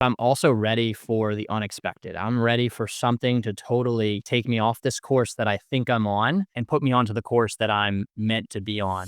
I'm also ready for the unexpected. I'm ready for something to totally take me off this course that I think I'm on and put me onto the course that I'm meant to be on.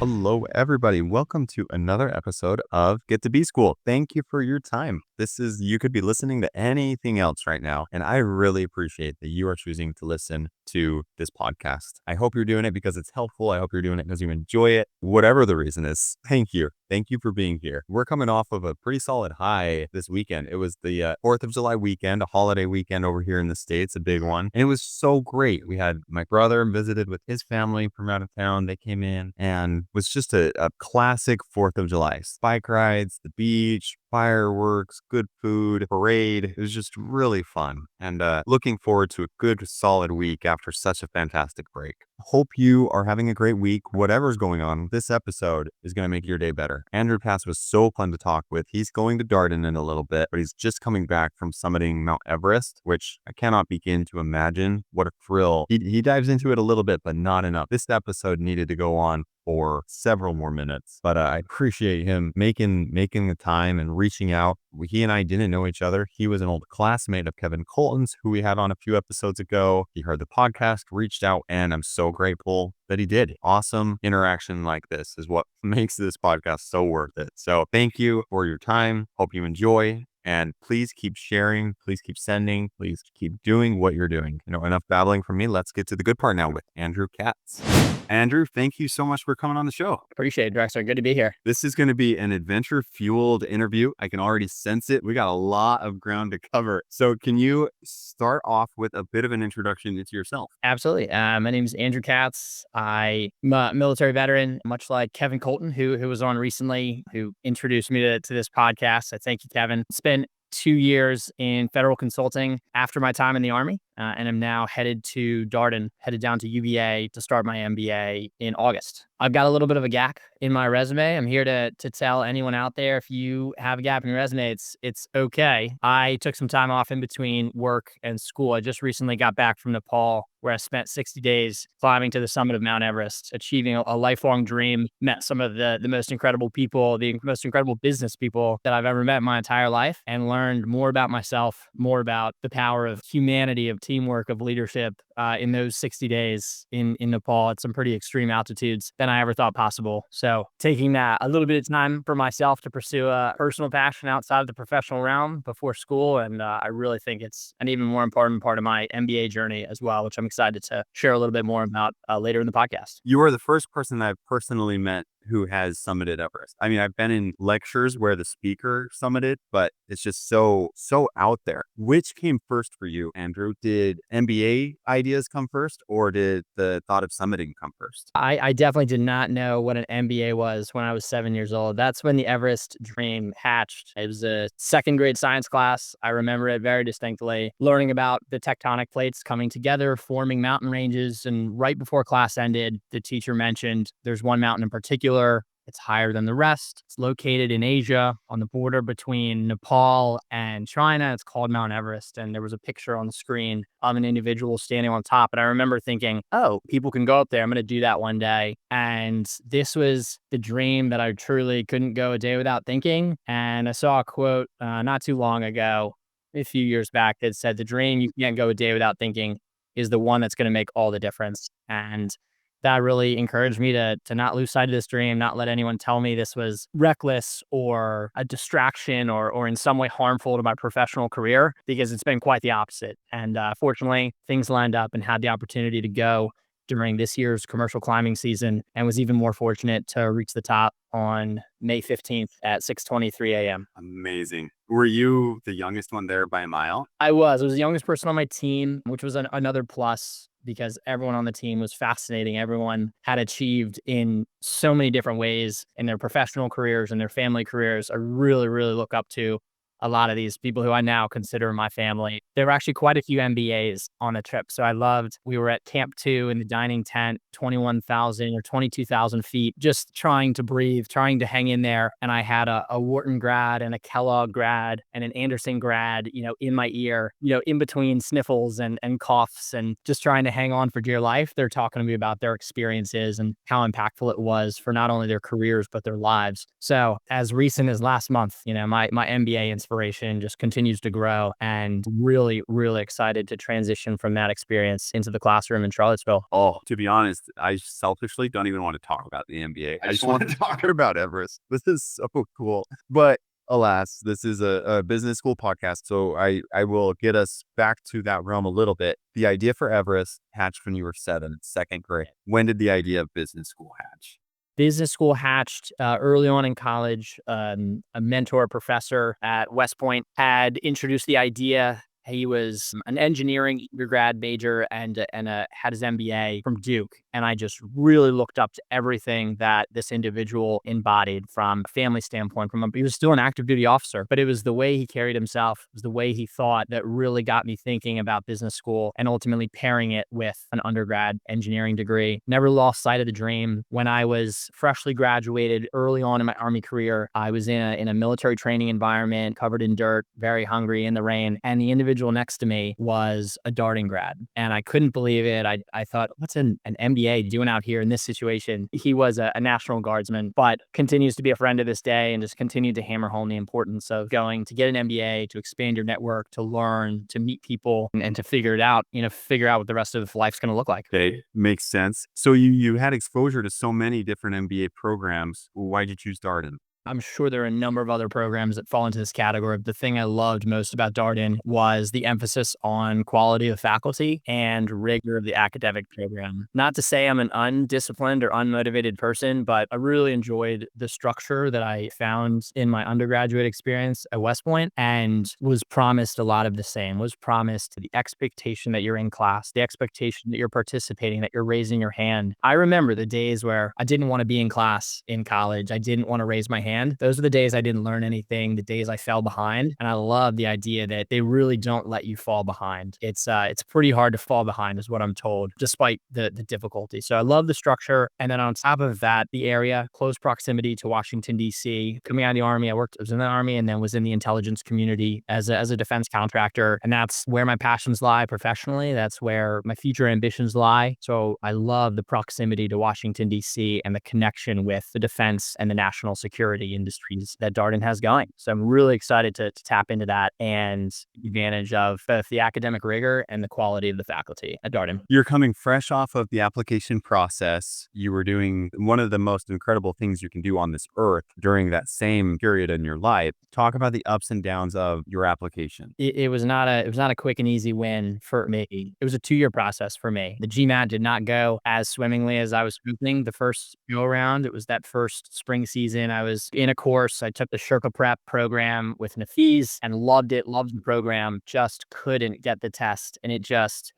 Hello, everybody. Welcome to another episode of Get to B School. Thank you for your time. You could be listening to anything else right now, and I really appreciate that you are choosing to listen to this podcast. I hope you're doing it because it's helpful. I hope you're doing it because you enjoy it. Whatever the reason is, thank you. Thank you for being here. We're coming off of a pretty solid high this weekend. It was the 4th of July weekend, a holiday weekend over here in the States, a big one. And it was so great. We had my brother visited with his family from out of town. They came in and was just a classic 4th of July. Bike rides, the beach, fireworks, good food, parade. It was just really fun. And looking forward to a good solid week after such a fantastic break. Hope you are having a great week. Whatever's going on, this episode is going to make your day better. Andrew Katz was so fun to talk with. He's going to Darden in a little bit, but he's just coming back from summiting Mount Everest, which I cannot begin to imagine what a thrill. He dives into it a little bit, but not enough. This episode needed to go on for several more minutes, but I appreciate him making the time and reaching out. He and I didn't know each other. He was an old classmate of Kevin Colton's, who we had on a few episodes ago. He heard the podcast, reached out, and I'm so grateful that he did. Awesome interaction like this is what makes this podcast so worth it. So thank you for your time. Hope you enjoy. And please keep sharing, please keep sending, please keep doing what you're doing. Enough babbling from me. Let's get to the good part now with Andrew Katz. Andrew, thank you so much for coming on the show. Appreciate it, Drexler. Good to be here. This is going to be an adventure-fueled interview. I can already sense it. We got a lot of ground to cover. So can you start off with a bit of an introduction into yourself? Absolutely. My name is Andrew Katz. I'm a military veteran, much like Kevin Colton, who was on recently, who introduced me to this podcast. I thank you, Kevin. Spent 2 years in federal consulting after my time in the Army, and I'm now headed to Darden, headed down to UVA to start my MBA in August. I've got a little bit of a gap in my resume. I'm here to tell anyone out there, if you have a gap in your resume, it's okay. I took some time off in between work and school. I just recently got back from Nepal, where I spent 60 days climbing to the summit of Mount Everest, achieving a lifelong dream, met some of the most incredible people, the most incredible business people that I've ever met in my entire life, and learned more about myself, more about the power of humanity, of teamwork, of leadership in those 60 days in Nepal at some pretty extreme altitudes than I ever thought possible. So taking that a little bit of time for myself to pursue a personal passion outside of the professional realm before school. And I really think it's an even more important part of my MBA journey as well, which I'm excited to share a little bit more about later in the podcast. You are the first person that I've personally met who has summited Everest. I mean, I've been in lectures where the speaker summited, but it's just so out there. Which came first for you, Andrew? Did MBA ideas come first, or did the thought of summiting come first? I definitely did not know what an MBA was when I was 7 years old. That's when the Everest dream hatched. It was a second grade science class. I remember it very distinctly, learning about the tectonic plates coming together, forming mountain ranges. And right before class ended, the teacher mentioned there's one mountain in particular. It's higher than the rest. It's located in Asia on the border between Nepal and China. It's called Mount Everest. And there was a picture on the screen of an individual standing on top. And I remember thinking, oh, people can go up there. I'm going to do that one day. And this was the dream that I truly couldn't go a day without thinking. And I saw a quote not too long ago, a few years back, that said, the dream you can't go a day without thinking is the one that's going to make all the difference. And that really encouraged me to not lose sight of this dream, not let anyone tell me this was reckless or a distraction or in some way harmful to my professional career, because it's been quite the opposite. And fortunately, things lined up and had the opportunity to go during this year's commercial climbing season, and was even more fortunate to reach the top on May 15th at 6:23 a.m. Amazing. Were you the youngest one there by a mile? I was the youngest person on my team, which was another plus, because everyone on the team was fascinating. Everyone had achieved in so many different ways in their professional careers and their family careers. I really, really look up to a lot of these people who I now consider my family. There were actually quite a few MBAs on the trip. So I loved, we were at Camp 2 in the dining tent, 21,000 or 22,000 feet, just trying to breathe, trying to hang in there. And I had a Wharton grad and a Kellogg grad and an Anderson grad, in my ear, in between sniffles and coughs and just trying to hang on for dear life. They're talking to me about their experiences and how impactful it was for not only their careers, but their lives. So as recent as last month, my MBA inspiration just continues to grow, and really, really excited to transition from that experience into the classroom in Charlottesville. Oh, to be honest, I selfishly don't even want to talk about the NBA. I just want to talk about Everest. This is so cool. But alas, this is a business school podcast. So I will get us back to that realm a little bit. The idea for Everest hatched when you were 7, second grade. When did the idea of business school hatch? Business school hatched early on in college. A mentor professor at West Point had introduced the idea. He was an engineering undergrad major and had his MBA from Duke. And I just really looked up to everything that this individual embodied from a family standpoint. He was still an active duty officer, but it was the way he carried himself, it was the way he thought that really got me thinking about business school and ultimately pairing it with an undergrad engineering degree. Never lost sight of the dream. When I was freshly graduated early on in my Army career, I was in a military training environment, covered in dirt, very hungry in the rain. And the individual next to me was a Darden grad. And I couldn't believe it. I thought, what's an MBA doing out here in this situation? He was a National Guardsman, but continues to be a friend to this day and just continued to hammer home the importance of going to get an MBA, to expand your network, to learn, to meet people, and to figure it out, figure out what the rest of life's going to look like. Okay, makes sense. So you had exposure to so many different MBA programs. Why did you choose Darden? I'm sure there are a number of other programs that fall into this category. The thing I loved most about Darden was the emphasis on quality of faculty and rigor of the academic program. Not to say I'm an undisciplined or unmotivated person, but I really enjoyed the structure that I found in my undergraduate experience at West Point, and was promised a lot of the same, was promised the expectation that you're in class, the expectation that you're participating, that you're raising your hand. I remember the days where I didn't want to be in class in college. I didn't want to raise my hand. Those are the days I didn't learn anything, the days I fell behind. And I love the idea that they really don't let you fall behind. It's pretty hard to fall behind is what I'm told, despite the difficulty. So I love the structure. And then on top of that, the area, close proximity to Washington, D.C. Coming out of the Army, I was in the Army and then was in the intelligence community as a defense contractor. And that's where my passions lie professionally. That's where my future ambitions lie. So I love the proximity to Washington, D.C. and the connection with the defense and the national security industries that Darden has going. So I'm really excited to tap into that and take advantage of both the academic rigor and the quality of the faculty at Darden. You're coming fresh off of the application process. You were doing one of the most incredible things you can do on this earth during that same period in your life. Talk about the ups and downs of your application. It was not a quick and easy win for me. It was a 2-year process for me. The GMAT did not go as swimmingly as I was hoping the first go around. It was that first spring season. I was in a course. I took the Sherpa Prep program with Nafis and loved it, loved the program, just couldn't get the test. And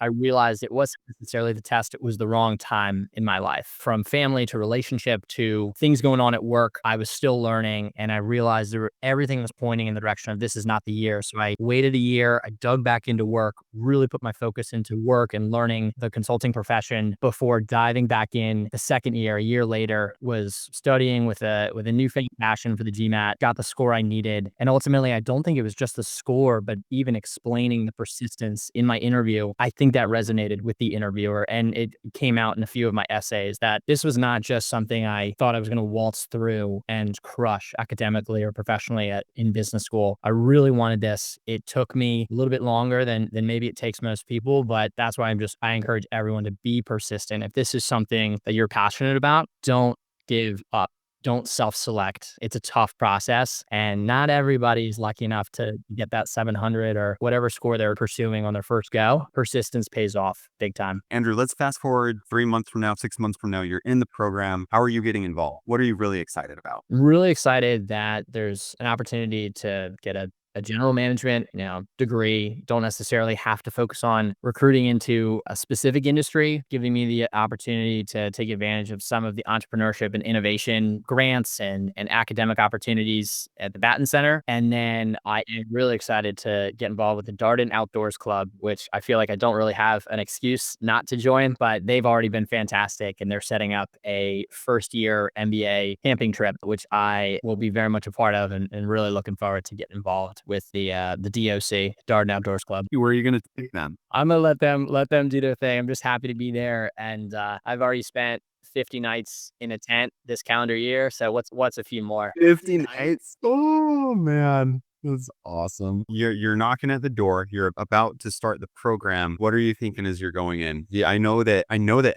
I realized it wasn't necessarily the test. It was the wrong time in my life. From family to relationship to things going on at work, I was still learning. And I realized everything was pointing in the direction of this is not the year. So I waited a year. I dug back into work, really put my focus into work and learning the consulting profession before diving back in the second year. A year later, was studying with a newfound passion for the GMAT, got the score I needed. And ultimately, I don't think it was just the score, but even explaining the persistence in my interview. I think that resonated with the interviewer. And it came out in a few of my essays that this was not just something I thought I was going to waltz through and crush academically or professionally in business school. I really wanted this. It took me a little bit longer than maybe it takes most people, but that's why I encourage everyone to be persistent. If this is something that you're passionate about, don't give up. Don't self-select. It's a tough process, and not everybody's lucky enough to get that 700 or whatever score they're pursuing on their first go. Persistence pays off big time. Andrew, let's fast forward 3 months from now, 6 months from now. You're in the program. How are you getting involved? What are you really excited about? I'm really excited that there's an opportunity to get a a general management, degree. Don't necessarily have to focus on recruiting into a specific industry, giving me the opportunity to take advantage of some of the entrepreneurship and innovation grants and academic opportunities at the Batten Center. And then I am really excited to get involved with the Darden Outdoors Club, which I feel like I don't really have an excuse not to join, but they've already been fantastic. And they're setting up a first year MBA camping trip, which I will be very much a part of, and really looking forward to getting involved with the DOC, Darden Outdoors Club. Where are you going to take them? I'm gonna let them do their thing. I'm just happy to be there, and I've already spent 50 nights in a tent this calendar year. So what's a few more? 50 nights. Oh man. That's awesome. You're knocking at the door. You're about to start the program. What are you thinking as you're going in? Yeah, I know that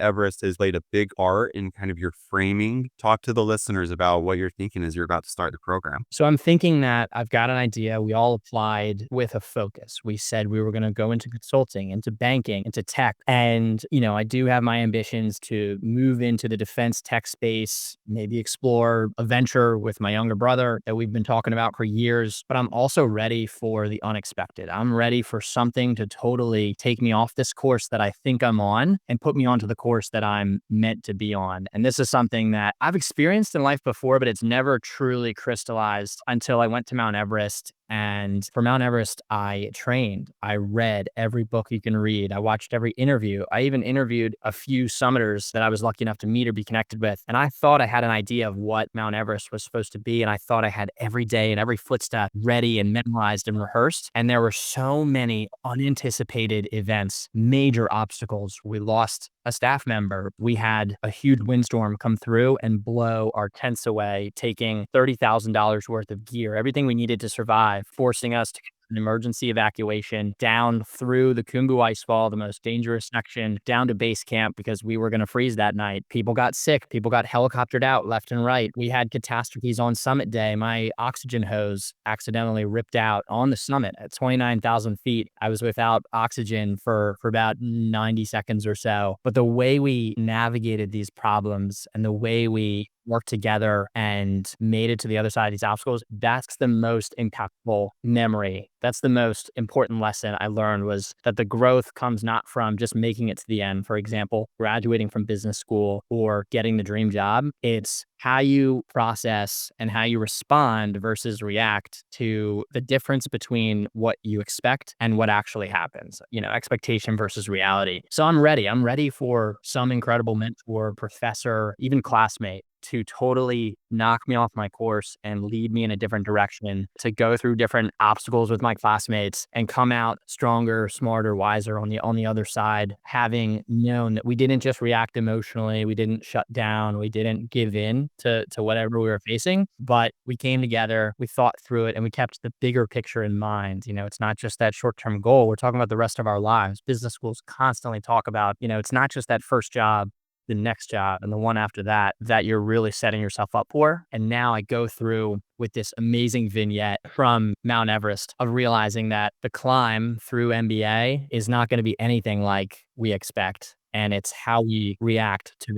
Everest has played a big part in kind of your framing. Talk to the listeners about what you're thinking as you're about to start the program. So I'm thinking that I've got an idea. We all applied with a focus. We said we were going to go into consulting, into banking, into tech. And, I do have my ambitions to move into the defense tech space, maybe explore a venture with my younger brother that we've been talking about for years. But I'm also ready for the unexpected. I'm ready for something to totally take me off this course that I think I'm on and put me onto the course that I'm meant to be on. And this is something that I've experienced in life before, but it's never truly crystallized until I went to Mount Everest. And for Mount Everest, I trained. I read every book you can read. I watched every interview. I even interviewed a few summiters that I was lucky enough to meet or be connected with. And I thought I had an idea of what Mount Everest was supposed to be. And I thought I had every day and every footstep ready and memorized and rehearsed. And there were so many unanticipated events, major obstacles. We lost a staff member. We had a huge windstorm come through and blow our tents away, taking $30,000 worth of gear, everything we needed to survive, forcing us to an emergency evacuation down through the Khumbu Icefall, the most dangerous section, down to base camp because we were going to freeze that night. People got sick. People got helicoptered out left and right. We had catastrophes on summit day. My oxygen hose accidentally ripped out on the summit at 29,000 feet. I was without oxygen for about 90 seconds or so. But the way we navigated these problems and the way we worked together and made it to the other side of these obstacles, that's the most impactful memory. That's the most important lesson I learned, was that the growth comes not from just making it to the end. For example, graduating from business school or getting the dream job. It's how you process and how you respond versus react to the difference between what you expect and what actually happens, expectation versus reality. So I'm ready. I'm ready for some incredible mentor, professor, even classmate to totally knock me off my course and lead me in a different direction, to go through different obstacles with my classmates and come out stronger, smarter, wiser on the other side, having known that we didn't just react emotionally, we didn't shut down, we didn't give in to whatever we were facing, but we came together, we thought through it, and we kept the bigger picture in mind. It's not just that short-term goal. We're talking about the rest of our lives. Business schools constantly talk about, it's not just that first job, the next job, and the one after that you're really setting yourself up for. And now I go through with this amazing vignette from Mount Everest of realizing that the climb through MBA is not going to be anything like we expect. And it's how we react to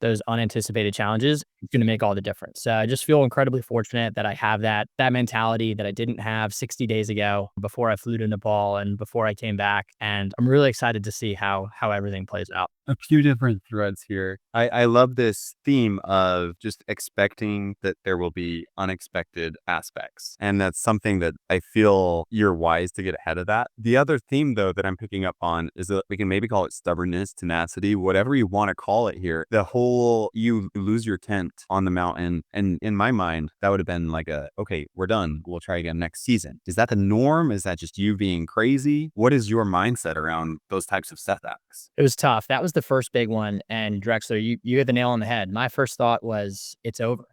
those unanticipated challenges going to make all the difference. So I just feel incredibly fortunate that I have that mentality that I didn't have 60 days ago before I flew to Nepal and before I came back. And I'm really excited to see how everything plays out. A few different threads here. I love this theme of just expecting that there will be unexpected aspects. And that's something that I feel you're wise to get ahead of that. The other theme, though, that I'm picking up on is that we can maybe call it stubbornness, tenacity, whatever you want to call it here. The whole you lose your tent on the mountain. And in my mind, that would have been like okay, we're done. We'll try again next season. Is that the norm? Is that just you being crazy? What is your mindset around those types of setbacks? It was tough. That was the first big one. And Drexler, you hit the nail on the head. My first thought was, it's over.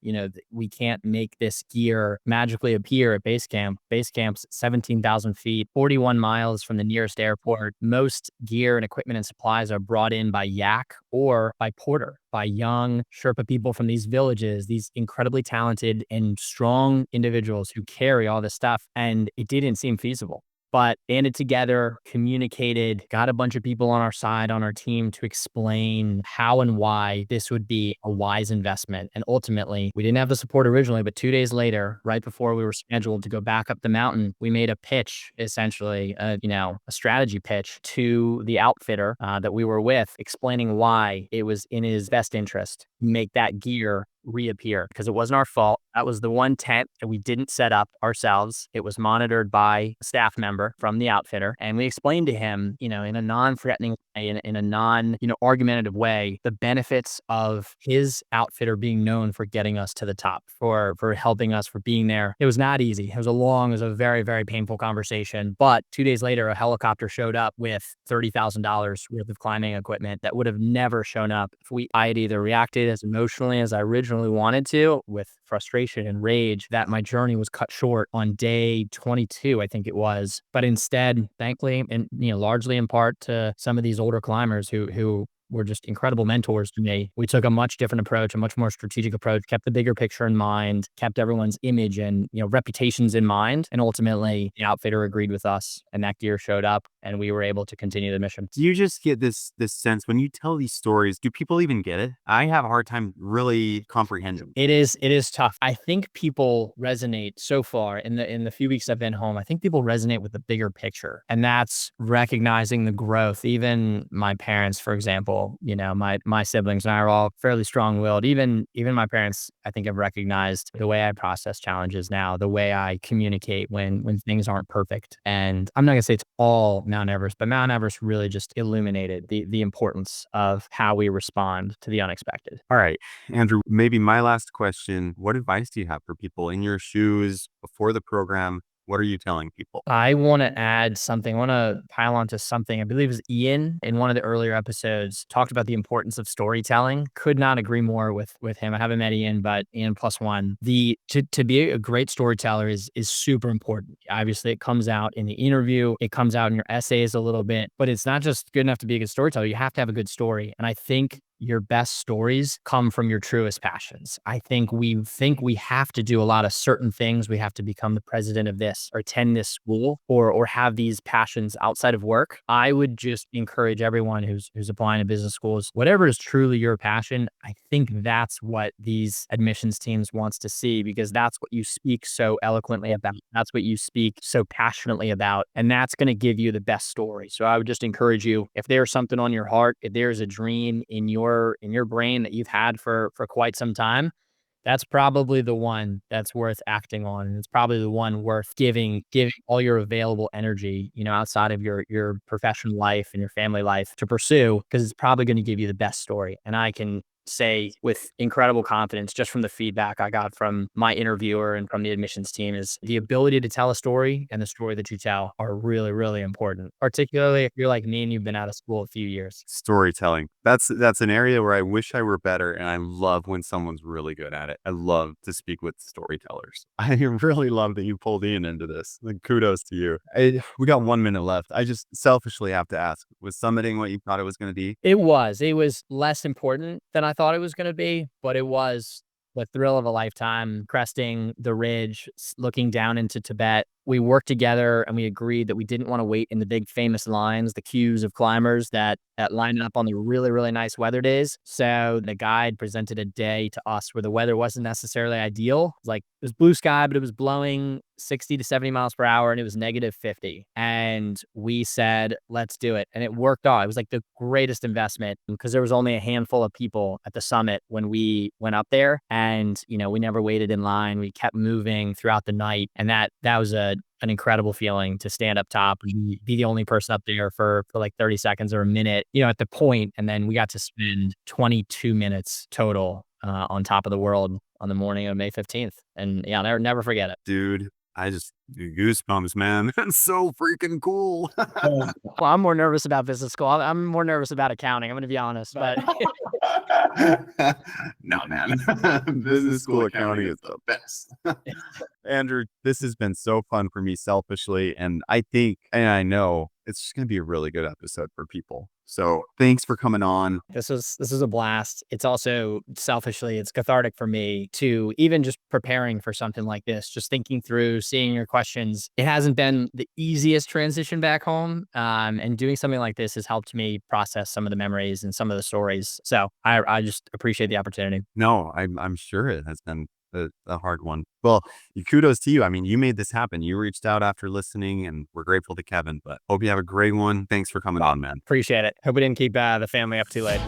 We can't make this gear magically appear at base camp. Base camp's 17,000 feet, 41 miles from the nearest airport. Most gear and equipment and supplies are brought in by yak or by porter, by young Sherpa people from these villages, these incredibly talented and strong individuals who carry all this stuff. And it didn't seem feasible. but banded together, communicated, got a bunch of people on our side, on our team to explain how and why this would be a wise investment. And ultimately, we didn't have the support originally, but 2 days later, right before we were scheduled to go back up the mountain, we made a pitch, essentially, a strategy pitch to the outfitter that we were with, explaining why it was in his best interest to make that gear reappear, because it wasn't our fault. That was the one tent that we didn't set up ourselves. It was monitored by a staff member from the outfitter. And we explained to him, in a non-threatening way, in a non, argumentative way, the benefits of his outfitter being known for getting us to the top, for helping us, for being there. It was not easy. It was a very, very painful conversation. But 2 days later, a helicopter showed up with $30,000 worth of climbing equipment that would have never shown up if I had either reacted as emotionally as I originally wanted to, with frustration and rage, that my journey was cut short on day 22, I think it was. But instead, thankfully, and largely in part to some of these older climbers who were just incredible mentors to me, we took a much different approach, a much more strategic approach, kept the bigger picture in mind, kept everyone's image and reputations in mind, and ultimately the outfitter agreed with us, and that gear showed up, and we were able to continue the mission. Do you just get this sense when you tell these stories, do people even get it? I have a hard time really comprehending. It is tough. I think people resonate so far in the few weeks I've been home. I think people resonate with the bigger picture, and that's recognizing the growth. Even my parents, for example, my siblings and I are all fairly strong-willed. Even my parents, I think, have recognized the way I process challenges now, the way I communicate when things aren't perfect. And I'm not gonna say it's all Mount Everest, but Mount Everest really just illuminated the importance of how we respond to the unexpected. All right, Andrew, maybe my last question. What advice do you have for people in your shoes before the program? What are you telling people? I want to add something. I want to pile onto something. I believe it was Ian in one of the earlier episodes talked about the importance of storytelling. Could not agree more with him. I haven't met Ian, but Ian plus one. To be a great storyteller is super important. Obviously, it comes out in the interview. It comes out in your essays a little bit, but it's not just good enough to be a good storyteller. You have to have a good story. And I think your best stories come from your truest passions. I think we have to do a lot of certain things. We have to become the president of this, or attend this school, or have these passions outside of work. I would just encourage everyone who's applying to business schools, whatever is truly your passion, I think that's what these admissions teams wants to see, because that's what you speak so eloquently about. That's what you speak so passionately about, and that's going to give you the best story. So I would just encourage you, if there's something on your heart, if there's a dream in your brain that you've had for quite some time, that's probably the one that's worth acting on. And it's probably the one worth giving all your available energy, outside of your professional life and your family life to pursue, because it's probably going to give you the best story. And I can say with incredible confidence, just from the feedback I got from my interviewer and from the admissions team, is the ability to tell a story and the story that you tell are really, really important, particularly if you're like me and you've been out of school a few years. Storytelling. That's an area where I wish I were better, and I love when someone's really good at it. I love to speak with storytellers. I really love that you pulled Ian into this. Like, kudos to you. We got 1 minute left. I just selfishly have to ask, was summiting what you thought it was going to be? It was less important than I thought it was going to be, but it was the thrill of a lifetime, cresting the ridge, looking down into Tibet. We worked together and we agreed that we didn't want to wait in the big famous lines, the queues of climbers that lined up on the really, really nice weather days. So the guide presented a day to us where the weather wasn't necessarily ideal. It was blue sky, but it was blowing 60 to 70 miles per hour and it was -50. And we said, let's do it. And it worked out. It was like the greatest investment, because there was only a handful of people at the summit when we went up there. And, we never waited in line. We kept moving throughout the night. And that was an incredible feeling to stand up top and be the only person up there for like 30 seconds or a minute, at the point. And then we got to spend 22 minutes total on top of the world on the morning of May 15th. And yeah, I'll never forget it. Dude, I just goosebumps, man. That's so freaking cool. Well, I'm more nervous about business school. I'm more nervous about accounting. I'm going to be honest, but No, man. Business school accounting is the best. Andrew, this has been so fun for me selfishly. And I think, and I know it's just going to be a really good episode for people. So thanks for coming on. This was a blast. It's also selfishly, it's cathartic for me to even just preparing for something like this, just thinking through, seeing your questions. It hasn't been the easiest transition back home. And doing something like this has helped me process some of the memories and some of the stories. So I just appreciate the opportunity. No, I'm sure it has been a hard one. Well, kudos to you. I mean, you made this happen. You reached out after listening, and we're grateful to Kevin. But hope you have a great one. Thanks for coming on, man. Appreciate it. Hope we didn't keep the family up too late.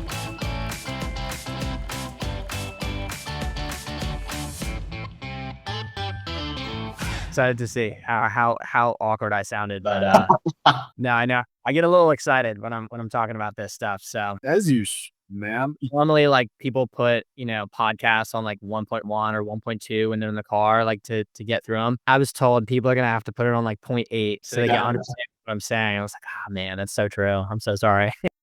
Excited to see how awkward I sounded, but no, I know I get a little excited when I'm talking about this stuff. So As you, ma'am. normally, like people put podcasts on like 1.1 or 1.2 when they're in the car, like to get through them. I was told people are gonna have to put it on like 0.8 so they can understand what I'm saying. I was like, oh man, that's so true. I'm so sorry.